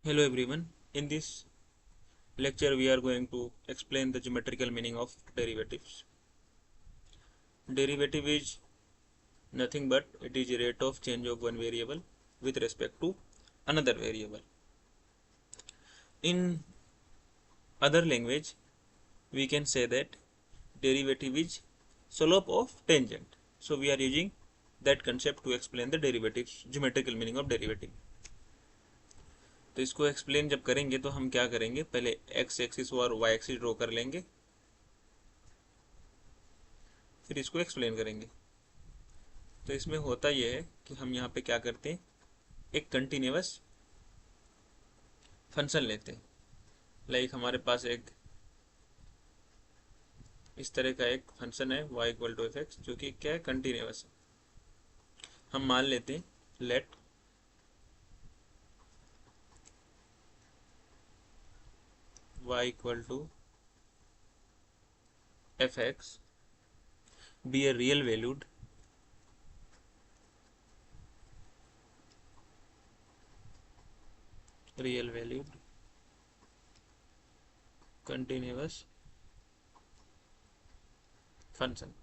Hello everyone. In this lecture we are going to explain the geometrical meaning of derivatives. Derivative is nothing but it is a rate of change of one variable with respect to another variable. In other language we can say that derivative is slope of tangent. So we are using that concept to explain the derivatives, geometrical meaning of derivative. तो इसको explain जब करेंगे तो हम क्या करेंगे, पहले x axis और वाई एक्सिस ड्रॉ कर लेंगे, फिर इसको एक्सप्लेन करेंगे। तो इसमें होता यह है कि हम यहाँ पे क्या करते हैं, एक कंटिन्यूअस फंक्शन लेते हैं। लाइक हमारे पास एक इस तरह का एक फंक्शन है y equal to f x, जो कि क्या है, कंटिन्यूअस है। हम मान लेते हैं let y equal to f x be a real valued continuous function.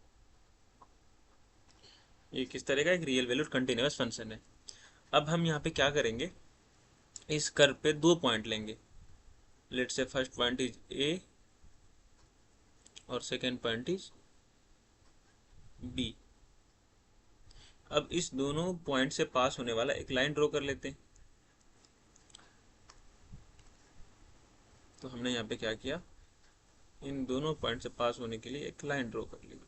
ये किस तरह का एक रियल वैल्यूड कंटिन्यूअस फंक्शन है। अब हम यहाँ पे क्या करेंगे, इस कर्व पे दो पॉइंट लेंगे। लेट से फर्स्ट पॉइंट इज ए और सेकेंड पॉइंट इज बी। अब इस दोनों पॉइंट से पास होने वाला एक लाइन ड्रॉ कर लेते हैं। तो हमने यहाँ पे क्या किया, इन दोनों पॉइंट से पास होने के लिए एक लाइन ड्रॉ कर ली।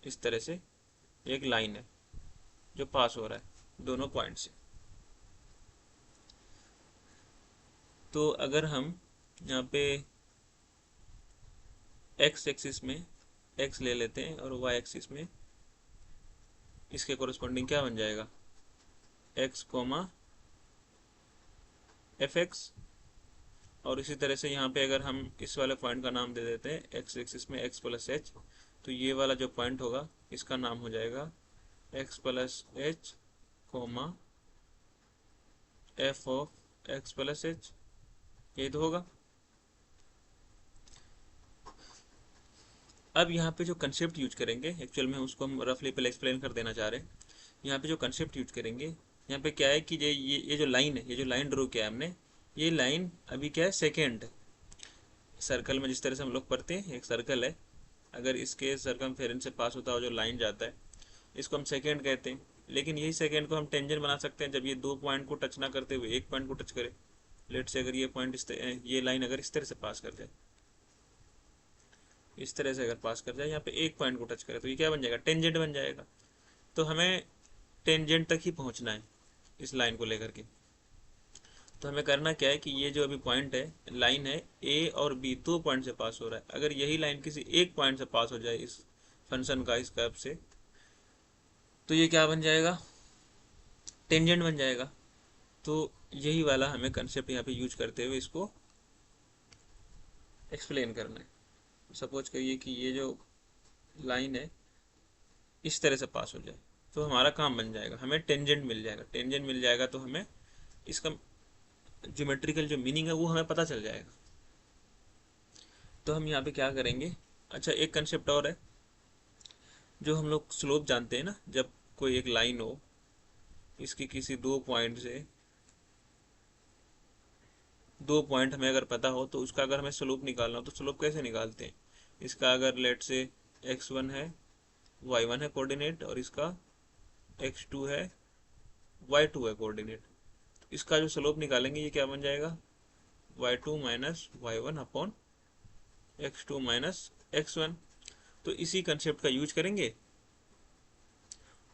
इस तरह से एक लाइन है जो पास हो रहा है दोनों पॉइंट से। तो अगर हम यहाँ पे एक्स एक्सिस में एक्स ले लेते हैं और वाई एक्सिस में इसके कोरस्पॉन्डिंग क्या बन जाएगा, एक्स कोमा एफ एक्स। और इसी तरह से यहाँ पे अगर हम इस वाले पॉइंट का नाम दे देते हैं एक्स एक्सिस में एक्स प्लस एच, तो ये वाला जो पॉइंट होगा इसका नाम हो जाएगा x plus H coma F of x plus H. ये तो होगा। अब यहाँ पे जो कंसेप्ट यूज करेंगे, एक्चुअल में उसको हम रफली पहले एक्सप्लेन कर देना चाह रहे हैं। यहाँ पे जो कंसेप्ट यूज करेंगे, यहाँ पे क्या है कि ये जो लाइन है, ये जो लाइन ड्रॉ किया है हमने, ये लाइन अभी क्या है, सेकेंड है। सर्कल में जिस तरह से हम लोग पढ़ते हैं, एक सर्कल है, अगर इसके सर्कमफेरेंस से पास होता हुआ जो लाइन जाता है, इसको हम सेकेंड कहते हैं। लेकिन यही सेकेंड को हम टेंजेंट बना सकते हैं जब ये दो पॉइंट को टच ना करते हुए एक पॉइंट को टच करे। लेट से अगर ये पॉइंट ये लाइन अगर इस तरह से पास कर जाए, इस तरह से अगर पास कर जाए, यहाँ पे एक पॉइंट को टच करे, तो ये क्या बन जाएगा, टेंजेंट बन जाएगा। तो हमें टेंजेंट तक ही पहुंचना है इस लाइन को लेकर के। तो हमें करना क्या है कि ये जो अभी पॉइंट है, लाइन है ए और बी, दो पॉइंट से पास हो रहा है। अगर यही लाइन किसी एक पॉइंट से पास हो जाए इस फंक्शन का, इस कर्व से, तो ये क्या बन जाएगा, टेंजेंट बन जाएगा। तो यही वाला हमें कंसेप्ट यहाँ पे यूज करते हुए इसको एक्सप्लेन करना है। सपोज करिए कि ये जो लाइन है इस तरह से पास हो जाए, तो हमारा काम बन जाएगा, हमें टेंजेंट मिल जाएगा। टेंजेंट मिल जाएगा तो हमें इसका ज्योमेट्रिकल जो मीनिंग है वो हमें पता चल जाएगा। तो हम यहाँ पे क्या करेंगे, अच्छा एक कंसेप्ट और है, जो हम लोग स्लोप जानते हैं ना, जब कोई एक लाइन हो, इसकी किसी दो पॉइंट हमें अगर पता हो, तो उसका अगर हमें स्लोप निकालना हो तो स्लोप कैसे निकालते हैं। इसका अगर लेट से x1 है, y1 है कोऑर्डिनेट, और इसका x2 है, y2 है कोऑर्डिनेट। तो इसका जो स्लोप निकालेंगे ये क्या बन जाएगा, y2 minus y1 upon x2 minus x1। तो इसी कंसेप्ट का यूज करेंगे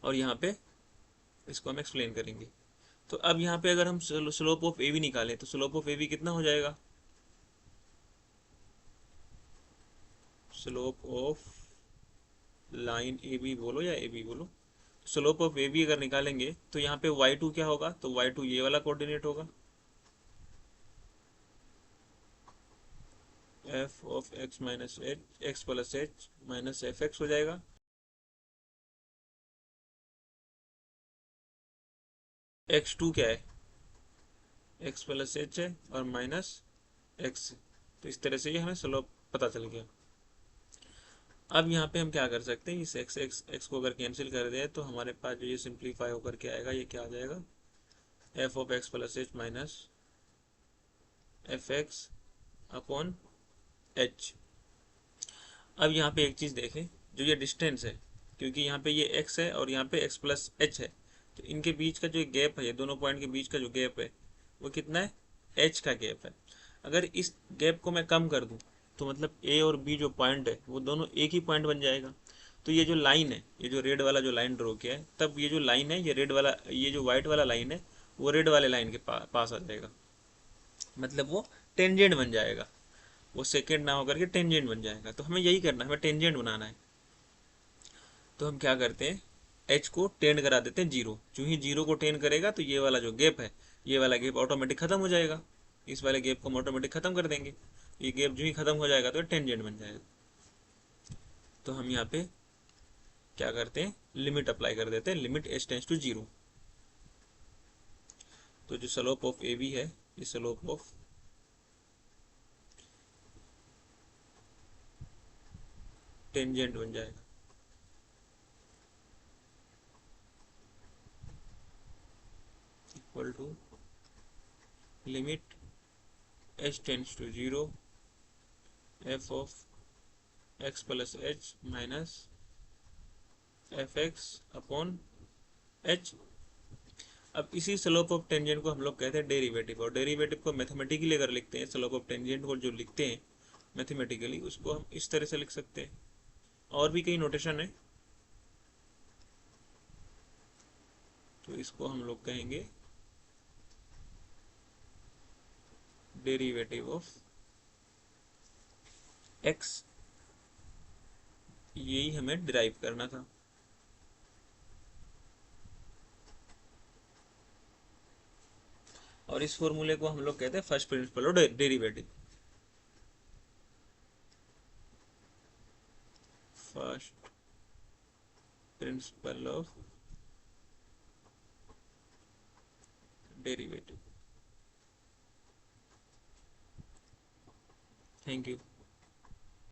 और यहाँ पे इसको हम एक्सप्लेन करेंगे। तो अब यहाँ पे अगर हम स्लोप ऑफ ए बी निकालें, तो स्लोप ऑफ ए बी कितना हो जाएगा, slope of line A B बोलो या ए बी बोलो, स्लोप ऑफ ए बी अगर निकालेंगे तो यहाँ पे y2 क्या होगा, तो y2 ये वाला कोऑर्डिनेट होगा, f of x minus H x plus h minus f x हो जाएगा। x2 क्या है, एक्स प्लस एच है और माइनस एक्स। तो इस तरह से ये हमें स्लोप पता चल गया। अब यहाँ पे हम क्या कर सकते हैं, इस एक्स एक्स एक्स को अगर कैंसिल कर दें तो हमारे पास जो ये सिंप्लीफाई होकर के आएगा, ये क्या आ जाएगा, F of x plus h minus f x upon h. अब यहाँ पे एक चीज़ देखें, जो ये डिस्टेंस है, क्योंकि यहाँ पे ये x है और यहाँ पे x प्लस एच है, तो इनके बीच का जो गैप है, ये दोनों पॉइंट के बीच का जो गैप है वो कितना है, h का गैप है। अगर इस गैप को मैं कम कर दूँ तो मतलब a और b जो पॉइंट है वो दोनों एक ही पॉइंट बन जाएगा। तो ये जो लाइन है, ये जो रेड वाला जो लाइन ड्रॉ किया है, तब ये जो लाइन है, ये रेड वाला, ये जो व्हाइट वाला लाइन है वो रेड वाले लाइन के पास आ जाएगा, मतलब वो टेंजेंट बन जाएगा, वो सेकेंड ना होकर के टेंजेंट बन जाएगा। तो हमें यही करना है, हमें टेंजेंट बनाना है। तो हम क्या करते हैं, एच को टेंड करा देते हैं जीरो। जो ही जीरो को टेंड करेगा तो ये वाला जो गैप है, ये वाला गैप ऑटोमेटिक खत्म हो जाएगा। इस वाले गैप को हम ऑटोमेटिक खत्म कर देंगे। ये गैप जो ही खत्म हो जाएगा तो टेंजेंट बन जाएगा। तो हम यहाँ पे क्या करते हैं, लिमिट अप्लाई कर देते हैं, limit h tends to zero. तो जो स्लोप ऑफ ए बी है, ये स्लोप ऑफ टेंजेंट बन जाएगा, equal to limit h tends to zero f of x plus h minus f x upon h. अब इसी स्लोप ऑफ टेंजेंट को हम लोग कहते हैं डेरिवेटिव, और डेरिवेटिव को मैथमेटिकली अगर लिखते हैं, स्लोप ऑफ टेंजेंट को जो लिखते हैं मैथमेटिकली, उसको हम इस तरह से लिख सकते हैं। और भी कई नोटेशन है, तो इसको हम लोग कहेंगे डेरिवेटिव ऑफ एक्स। यही हमें डिराइव करना था। और इस फॉर्मूले को हम लोग कहते हैं first principle of derivative. First principle of derivative. Thank you.